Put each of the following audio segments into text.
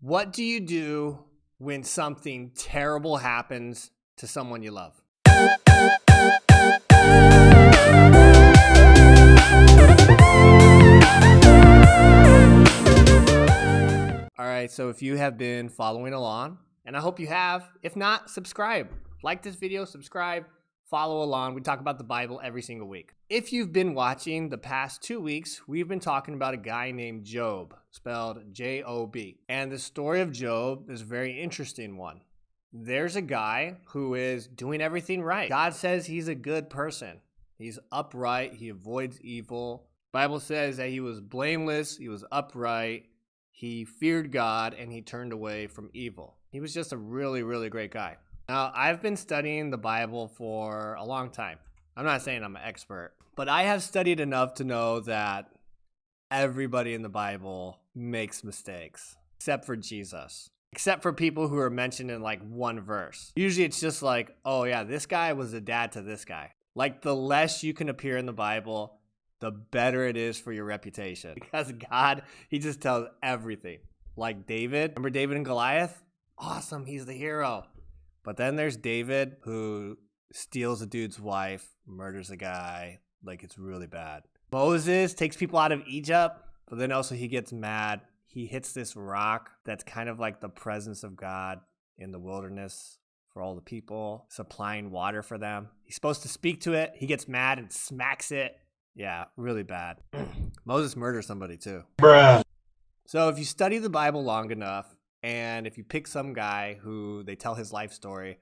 What do you do when something terrible happens to someone you love? All right, so if you have been following along, and I hope you have, if not, subscribe. Like this video, subscribe, follow along. We talk about the Bible every single week. If you've been watching the past 2 weeks, we've been talking about a guy named Job, spelled J-O-B. And the story of Job is a very interesting one. There's a guy who is doing everything right. God says he's a good person. He's upright. He avoids evil. The Bible says that he was blameless. He was upright. He feared God and he turned away from evil. He was just a really, really great guy. Now, I've been studying the Bible for a long time. I'm not saying I'm an expert, but I have studied enough to know that everybody in the Bible makes mistakes, except for Jesus. Except for people who are mentioned in like one verse. Usually it's just like, oh yeah, this guy was the dad to this guy. Like the less you can appear in the Bible, the better it is for your reputation. Because God, he just tells everything. Like David, remember David and Goliath? Awesome, he's the hero. But then there's David who steals a dude's wife, murders a guy, like it's really bad. Moses takes people out of Egypt, but then also he gets mad. He hits this rock that's kind of like the presence of God in the wilderness for all the people, supplying water for them. He's supposed to speak to it. He gets mad and smacks it. Yeah, really bad. Moses murders somebody too. Bruh. So if you study the Bible long enough, and if you pick some guy who they tell his life story,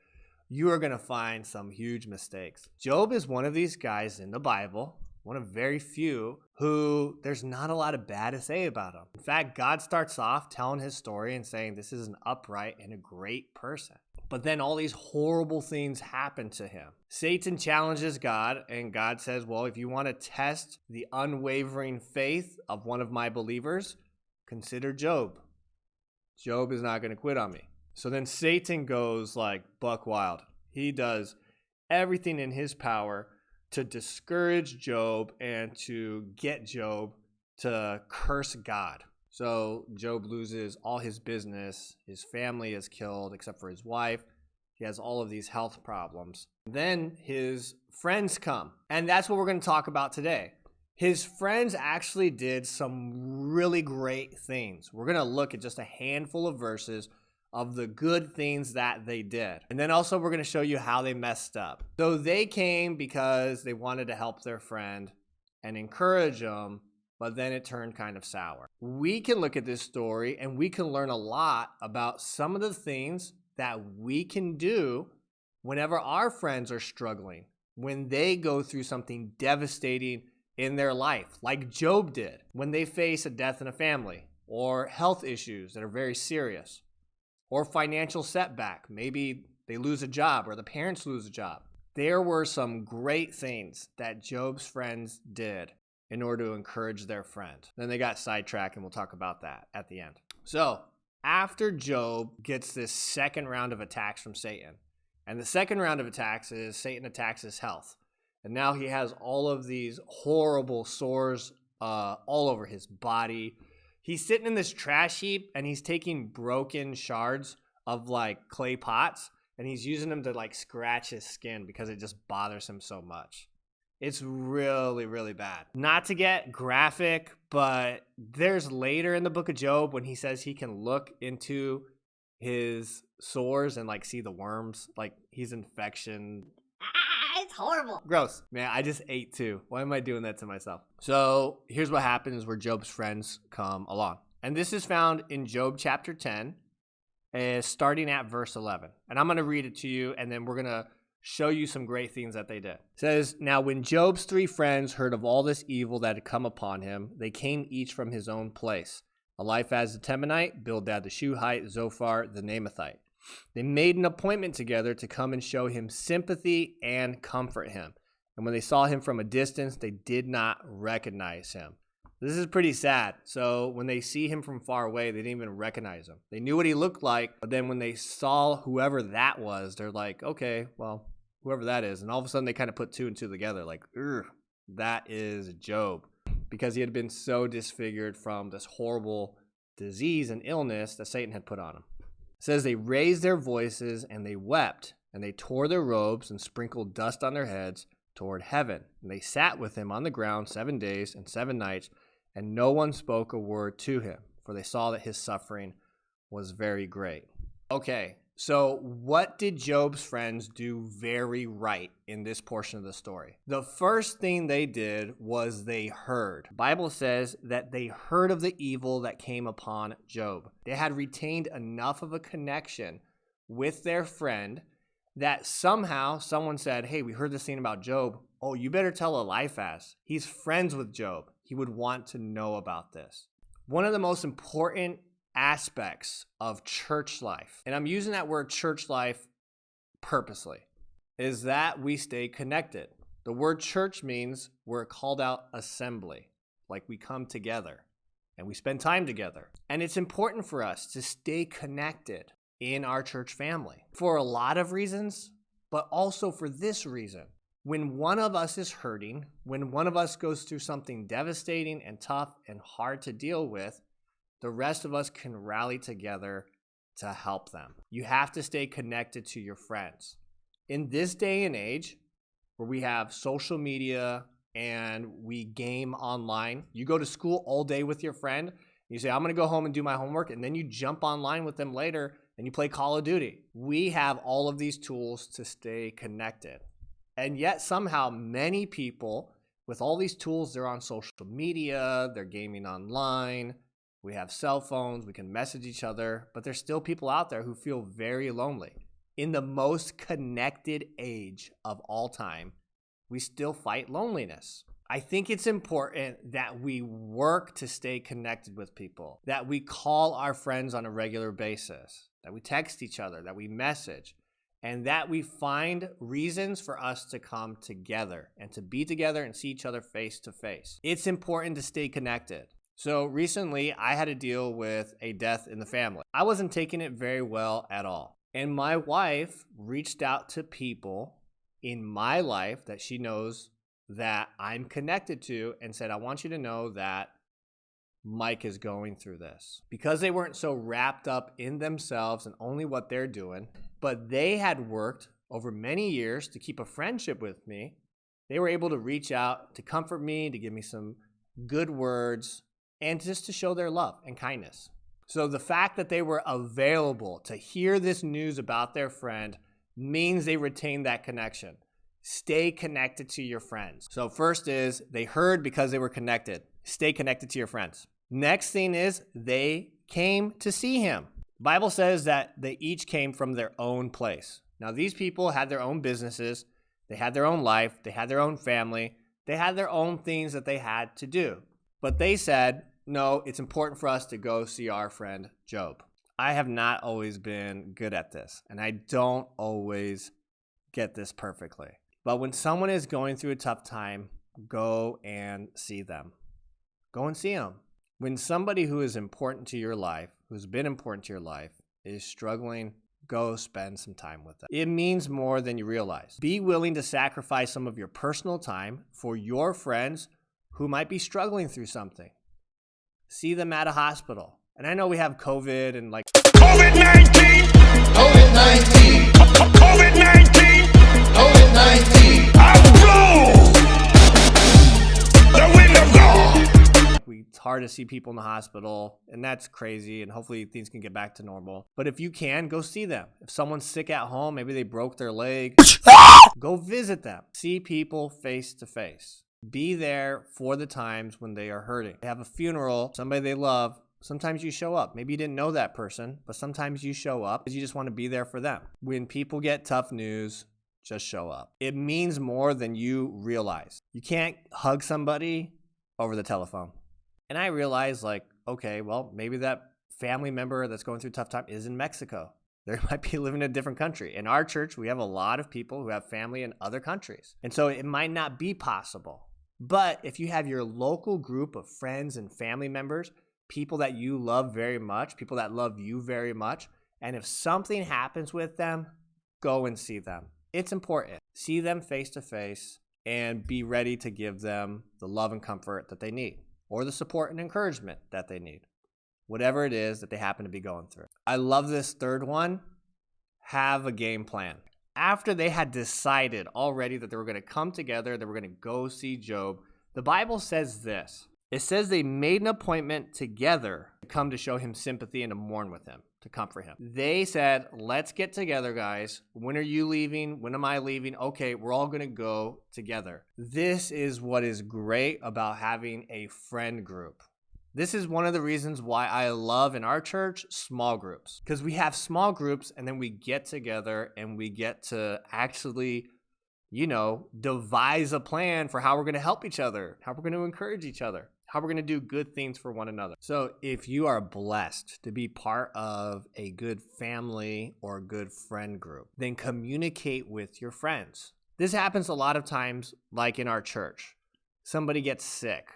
you are going to find some huge mistakes. Job is one of these guys in the Bible, one of very few, who there's not a lot of bad to say about him. In fact, God starts off telling his story and saying this is an upright and a great person. But then all these horrible things happen to him. Satan challenges God, and God says, well, if you want to test the unwavering faith of one of my believers, consider Job. Job is not going to quit on me. So then Satan goes like buck wild. He does everything in his power to discourage Job and to get Job to curse God. So Job loses all his business. His family is killed except for his wife. He has all of these health problems. Then his friends come. And that's what we're going to talk about today. His friends actually did some really great things. We're going to look at just a handful of verses of the good things that they did. And then also we're going to show you how they messed up. So they came because they wanted to help their friend and encourage them, but then it turned kind of sour. We can look at this story and we can learn a lot about some of the things that we can do whenever our friends are struggling, when they go through something devastating in their life, like Job did, when they face a death in a family, or health issues that are very serious, or financial setback. Maybe they lose a job or the parents lose a job. There were some great things that Job's friends did in order to encourage their friend. Then they got sidetracked, and we'll talk about that at the end. So after Job gets this second round of attacks from Satan, and the second round of attacks is Satan attacks his health. And now he has all of these horrible sores all over his body. He's sitting in this trash heap and he's taking broken shards of like clay pots and he's using them to like scratch his skin because it just bothers him so much. It's really, really bad. Not to get graphic, but there's later in the book of Job when he says he can look into his sores and like see the worms, like he's infection. It's horrible. Gross. Man, I just ate too. Why am I doing that to myself? So here's what happens where Job's friends come along. And this is found in Job chapter 10, starting at verse 11. And I'm going to read it to you, and then we're going to show you some great things that they did. It says, now when Job's 3 friends heard of all this evil that had come upon him, they came each from his own place. Eliphaz the Temanite, Bildad the Shuhite, Zophar the Naamathite. They made an appointment together to come and show him sympathy and comfort him. And when they saw him from a distance, they did not recognize him. This is pretty sad. So when they see him from far away, they didn't even recognize him. They knew what he looked like, but then when they saw whoever that was, they're like, okay, well, whoever that is. And all of a sudden they kind of put 2 and 2 together, like, that is Job. Because he had been so disfigured from this horrible disease and illness that Satan had put on him. It says they raised their voices and they wept, and they tore their robes and sprinkled dust on their heads toward heaven. And they sat with him on the ground 7 days and 7 nights, and no one spoke a word to him, for they saw that his suffering was very great. Okay, so what did Job's friends do very right in this portion of the story? The first thing they did was they heard. The Bible says that they heard of the evil that came upon Job. They had retained enough of a connection with their friend that somehow someone said, hey, we heard this thing about Job. Oh, you better tell Eliphaz. He's friends with Job. He would want to know about this. One of the most important aspects of church life, and I'm using that word church life purposely, is that we stay connected. The word church means we're a called out assembly, like we come together and we spend time together. And it's important for us to stay connected in our church family for a lot of reasons, but also for this reason. When one of us is hurting, when one of us goes through something devastating and tough and hard to deal with, the rest of us can rally together to help them. You have to stay connected to your friends. In this day and age, where we have social media and we game online, you go to school all day with your friend, you say, I'm going to go home and do my homework, and then you jump online with them later and you play Call of Duty. We have all of these tools to stay connected. And yet somehow many people with all these tools, they're on social media, they're gaming online, we have cell phones, we can message each other, but there's still people out there who feel very lonely. In the most connected age of all time, we still fight loneliness. I think it's important that we work to stay connected with people, that we call our friends on a regular basis, that we text each other, that we message, and that we find reasons for us to come together and to be together and see each other face to face. It's important to stay connected. So recently, I had to deal with a death in the family. I wasn't taking it very well at all. And my wife reached out to people in my life that she knows that I'm connected to and said, I want you to know that Mike is going through this. Because they weren't so wrapped up in themselves and only what they're doing, but they had worked over many years to keep a friendship with me. They were able to reach out to comfort me, to give me some good words, and just to show their love and kindness. So the fact that they were available to hear this news about their friend means they retained that connection. Stay connected to your friends. So first is they heard because they were connected. Stay connected to your friends. Next thing is they came to see him. The Bible says that they each came from their own place. Now these people had their own businesses. They had their own life. They had their own family. They had their own things that they had to do. But they said, no, it's important for us to go see our friend Job. I have not always been good at this, and I don't always get this perfectly. But when someone is going through a tough time, go and see them. Go and see them. When somebody who is important to your life, who's been important to your life, is struggling, go spend some time with them. It means more than you realize. Be willing to sacrifice some of your personal time for your friends who might be struggling through something. See them at a hospital. And I know we have COVID and like COVID-19, COVID-19, COVID-19, COVID-19. The wind of God. It's hard to see people in the hospital, and that's crazy, and hopefully things can get back to normal. But if you can, go see them. If someone's sick at home, maybe they broke their leg, go visit them. See people face to face. Be there for the times when they are hurting. They have a funeral, somebody they love. Sometimes you show up. Maybe you didn't know that person, but sometimes you show up because you just want to be there for them. When people get tough news, just show up. It means more than you realize. You can't hug somebody over the telephone. And I realized okay, well, maybe that family member that's going through a tough time is in Mexico. They might be living in a different country. In our church, we have a lot of people who have family in other countries. And so it might not be possible. But if you have your local group of friends and family members, people that you love very much, people that love you very much, and if something happens with them, go and see them. It's important. See them face to face and be ready to give them the love and comfort that they need, or the support and encouragement that they need. whatever it is that they happen to be going through. I love this third one. Have a game plan. After they had decided already that they were going to come together, they were going to go see Job, the Bible says this. It says they made an appointment together to come to show him sympathy and to mourn with him, to comfort him. They said, let's get together, guys. When are you leaving? When am I leaving? Okay, we're all going to go together. This is what is great about having a friend group. This is one of the reasons why I love in our church small groups, because we have small groups and then we get together and we get to actually, devise a plan for how we're going to help each other, how we're going to encourage each other, how we're going to do good things for one another. So if you are blessed to be part of a good family or a good friend group, then communicate with your friends. This happens a lot of times, like in our church. Somebody gets sick,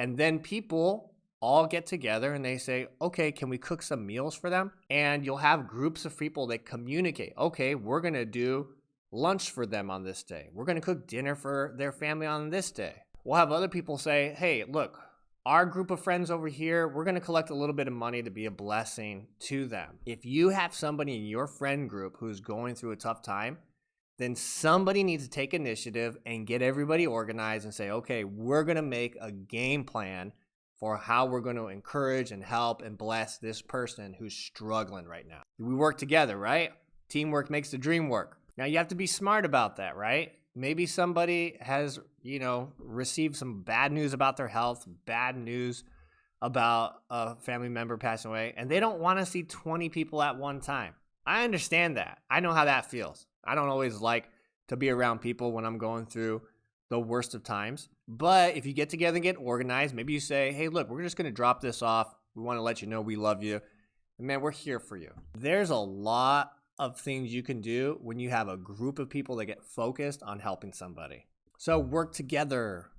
and then people all get together and they say, okay, can we cook some meals for them? And you'll have groups of people that communicate, okay, we're going to do lunch for them on this day. We're going to cook dinner for their family on this day. We'll have other people say, hey, look, our group of friends over here, we're going to collect a little bit of money to be a blessing to them. If you have somebody in your friend group who's going through a tough time, then somebody needs to take initiative and get everybody organized and say, okay, we're going to make a game plan for how we're going to encourage and help and bless this person who's struggling right now. We work together, right? Teamwork makes the dream work. Now you have to be smart about that, right? Maybe somebody has, received some bad news about their health, bad news about a family member passing away, and they don't want to see 20 people at one time. I understand that. I know how that feels. I don't always like to be around people when I'm going through the worst of times. But if you get together and get organized, maybe you say, hey, look, we're just going to drop this off. We want to let you know we love you. And man, we're here for you. There's a lot of things you can do when you have a group of people that get focused on helping somebody. So work together,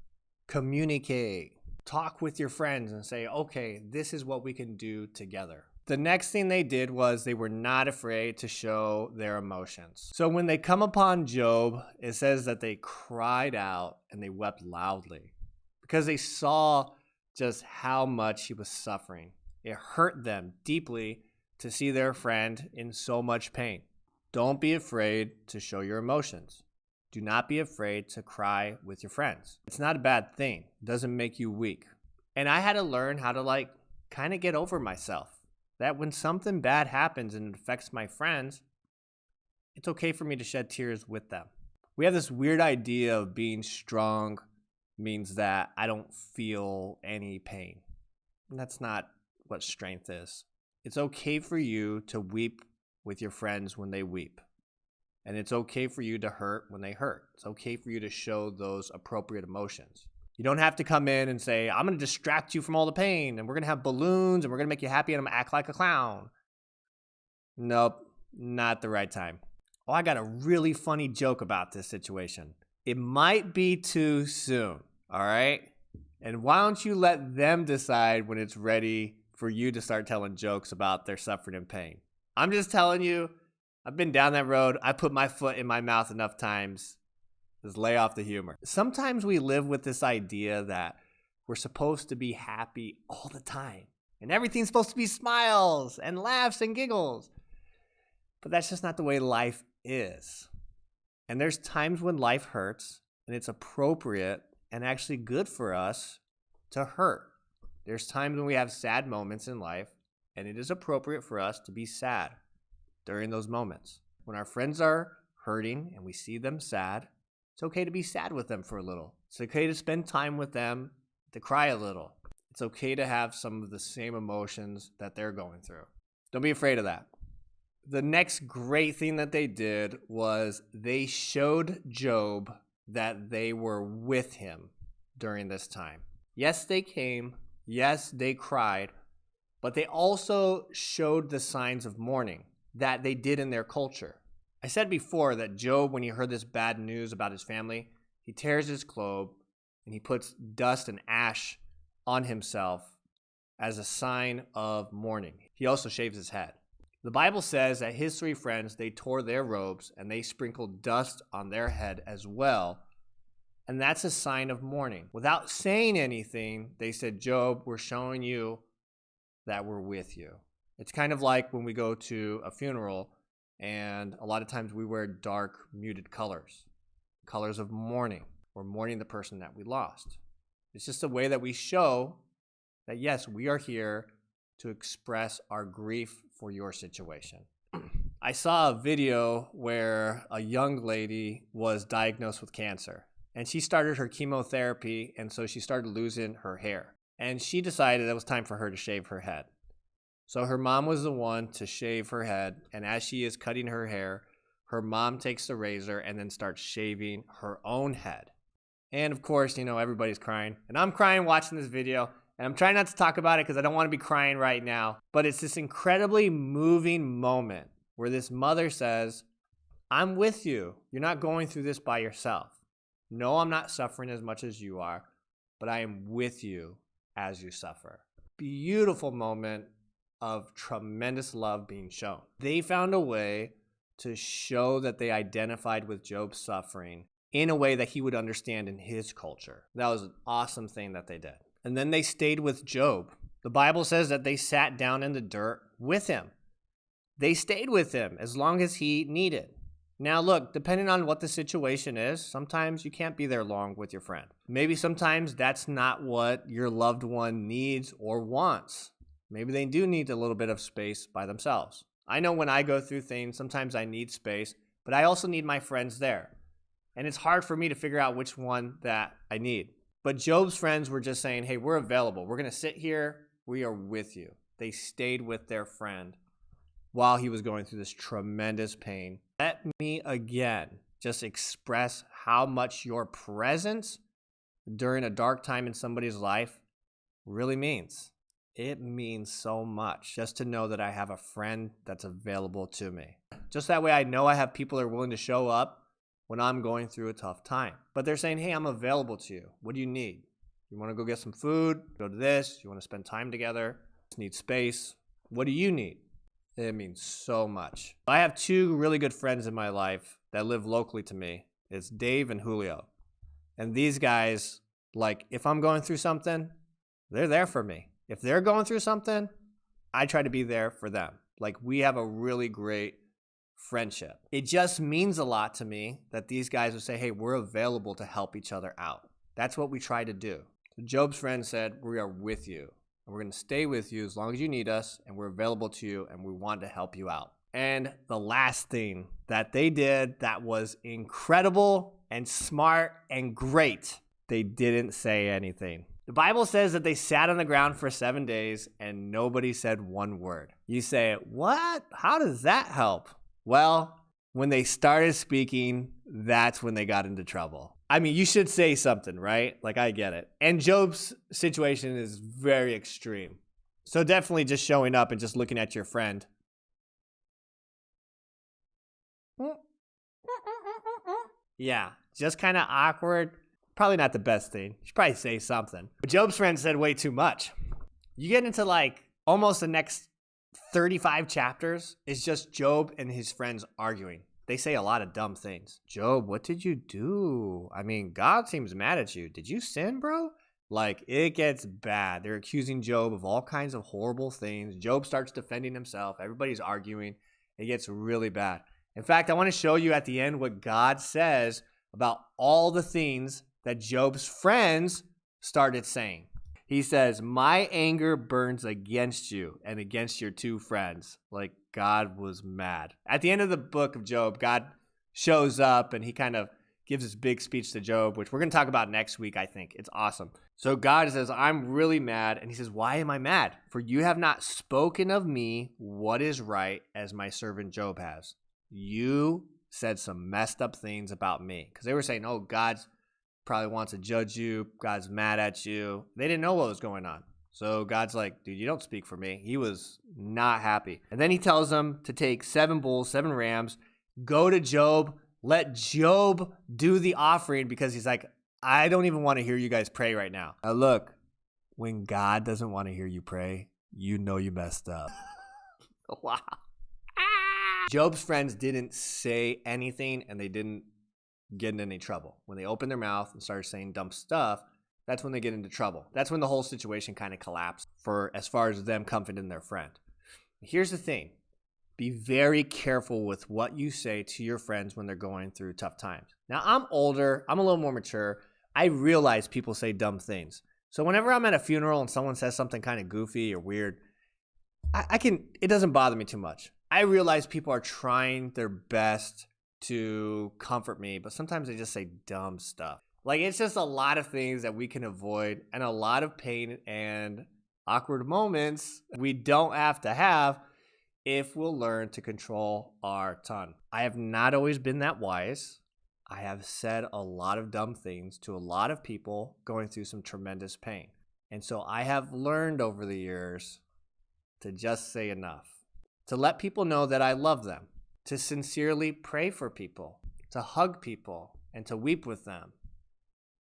communicate, talk with your friends and say, okay, this is what we can do together. The next thing they did was they were not afraid to show their emotions. So when they come upon Job, it says that they cried out and they wept loudly because they saw just how much he was suffering. It hurt them deeply to see their friend in so much pain. Don't be afraid to show your emotions. Do not be afraid to cry with your friends. It's not a bad thing. It doesn't make you weak. And I had to learn how to kind of get over myself. That when something bad happens and it affects my friends, it's okay for me to shed tears with them. We have this weird idea of being strong means that I don't feel any pain. And that's not what strength is. It's okay for you to weep with your friends when they weep. And it's okay for you to hurt when they hurt. It's okay for you to show those appropriate emotions. You don't have to come in and say, I'm going to distract you from all the pain, and we're going to have balloons, and we're going to make you happy, and I'm going to act like a clown. Nope, not the right time. Oh, I got a really funny joke about this situation. It might be too soon, all right? And why don't you let them decide when it's ready for you to start telling jokes about their suffering and pain? I'm just telling you, I've been down that road. I put my foot in my mouth enough times. Just lay off the humor. Sometimes we live with this idea that we're supposed to be happy all the time. And everything's supposed to be smiles and laughs and giggles. But that's just not the way life is. And there's times when life hurts, and it's appropriate and actually good for us to hurt. There's times when we have sad moments in life, and it is appropriate for us to be sad during those moments. When our friends are hurting and we see them sad, it's okay to be sad with them for a little. It's okay to spend time with them, to cry a little. It's okay to have some of the same emotions that they're going through. Don't be afraid of that. The next great thing that they did was they showed Job that they were with him during this time. Yes, they came. Yes, they cried. But they also showed the signs of mourning that they did in their culture. I said before that Job, when he heard this bad news about his family, he tears his clothes and he puts dust and ash on himself as a sign of mourning. He also shaves his head. The Bible says that his three friends, they tore their robes and they sprinkled dust on their head as well. And that's a sign of mourning. Without saying anything, they said, Job, we're showing you that we're with you. It's kind of like when we go to a funeral and a lot of times we wear dark, muted colors, colors of mourning. We're mourning the person that we lost. It's just a way that we show that, yes, we are here to express our grief for your situation. I saw a video where a young lady was diagnosed with cancer and she started her chemotherapy, and so she started losing her hair. And she decided it was time for her to shave her head. So her mom was the one to shave her head, and as she is cutting her hair, her mom takes the razor and then starts shaving her own head. And of course, everybody's crying. And I'm crying watching this video. And I'm trying not to talk about it because I don't want to be crying right now. But it's this incredibly moving moment where this mother says, I'm with you. You're not going through this by yourself. No, I'm not suffering as much as you are, but I am with you as you suffer. Beautiful moment of tremendous love being shown. They found a way to show that they identified with Job's suffering in a way that he would understand in his culture. That was an awesome thing that they did. And then they stayed with Job. The Bible says that they sat down in the dirt with him. They stayed with him as long as he needed. Now look, depending on what the situation is, sometimes you can't be there long with your friend. Maybe sometimes that's not what your loved one needs or wants. Maybe they do need a little bit of space by themselves. I know when I go through things, sometimes I need space, but I also need my friends there. And it's hard for me to figure out which one that I need. But Job's friends were just saying, hey, we're available. We're going to sit here. We are with you. They stayed with their friend while he was going through this tremendous pain. Let me again just express how much your presence during a dark time in somebody's life really means. It means so much just to know that I have a friend that's available to me. Just that way I know I have people that are willing to show up when I'm going through a tough time. But they're saying, hey, I'm available to you. What do you need? You want to go get some food? Go to this? You want to spend time together? Just need space? What do you need? It means so much. I have two really good friends in my life that live locally to me. It's Dave and Julio. And these guys, if I'm going through something, they're there for me. If they're going through something, I try to be there for them. We have a really great friendship. It just means a lot to me that these guys would say, hey, we're available to help each other out. That's what we try to do. So Job's friend said, we are with you. And we're going to stay with you as long as you need us, and we're available to you, and we want to help you out. And the last thing that they did that was incredible and smart and great, they didn't say anything. The Bible says that they sat on the ground for 7 days and nobody said one word. You say, what? How does that help? Well, when they started speaking, that's when they got into trouble. I mean, you should say something, right? I get it. And Job's situation is very extreme. So definitely just showing up and just looking at your friend. Yeah, just kind of awkward. Probably not the best thing. You should probably say something. But Job's friend said way too much. You get into almost the next 35 chapters is just Job and his friends arguing. They say a lot of dumb things. Job, what did you do? I mean, God seems mad at you. Did you sin, bro? It gets bad. They're accusing Job of all kinds of horrible things. Job starts defending himself. Everybody's arguing. It gets really bad. In fact, I want to show you at the end what God says about all the things that Job's friends started saying. He says, my anger burns against you and against your two friends. God was mad. At the end of the book of Job, God shows up and he kind of gives this big speech to Job, which we're going to talk about next week, I think. It's awesome. So God says, I'm really mad. And he says, why am I mad? For you have not spoken of me what is right as my servant Job has. You said some messed up things about me. Because they were saying, oh, God's probably wants to judge you. God's mad at you. They didn't know what was going on. So God's like, dude, you don't speak for me. He was not happy. And then he tells them to take 7 bulls, 7 rams, go to Job, let Job do the offering because he's like, I don't even want to hear you guys pray right now. Now look, when God doesn't want to hear you pray, you know you messed up. Wow. Job's friends didn't say anything and they didn't get in any trouble. When they opened their mouth and started saying dumb stuff, That's when they get into trouble. That's when the whole situation kind of collapses for as far as them comforting their friend. Here's the thing. Be very careful with what you say to your friends when they're going through tough times. Now, I'm older. I'm a little more mature. I realize people say dumb things. So whenever I'm at a funeral and someone says something kind of goofy or weird, it doesn't bother me too much. I realize people are trying their best to comfort me, but sometimes they just say dumb stuff. Like, it's just a lot of things that we can avoid and a lot of pain and awkward moments we don't have to have if we'll learn to control our tongue. I have not always been that wise. I have said a lot of dumb things to a lot of people going through some tremendous pain. And so I have learned over the years to just say enough, to let people know that I love them, to sincerely pray for people, to hug people, and to weep with them,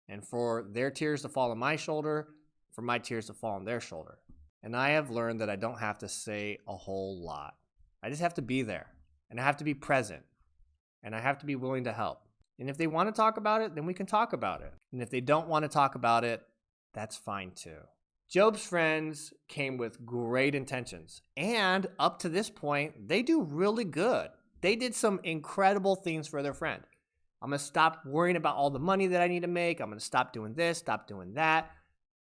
and for their tears to fall on my shoulder, for my tears to fall on their shoulder. And I have learned that I don't have to say a whole lot. I just have to be there, and I have to be present, and I have to be willing to help. And if they want to talk about it, then we can talk about it. And if they don't want to talk about it, that's fine too. Job's friends came with great intentions, and up to this point, they do really good. They did some incredible things for their friend. I'm going to stop worrying about all the money that I need to make. I'm going to stop doing this, stop doing that.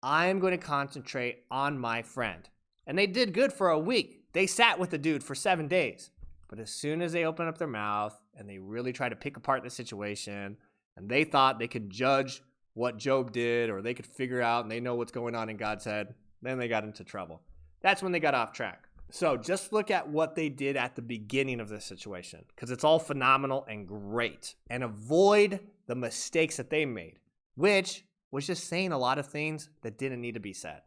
I'm going to concentrate on my friend. And they did good for a week. They sat with the dude for 7 days. But as soon as they opened up their mouth and they really tried to pick apart the situation, and they thought they could judge what Job did, or they could figure out and they know what's going on in God's head, then they got into trouble. That's when they got off track. So just look at what they did at the beginning of this situation, because it's all phenomenal and great, and avoid the mistakes that they made, which was just saying a lot of things that didn't need to be said.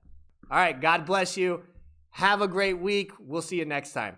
All right, God bless you. Have a great week. We'll see you next time.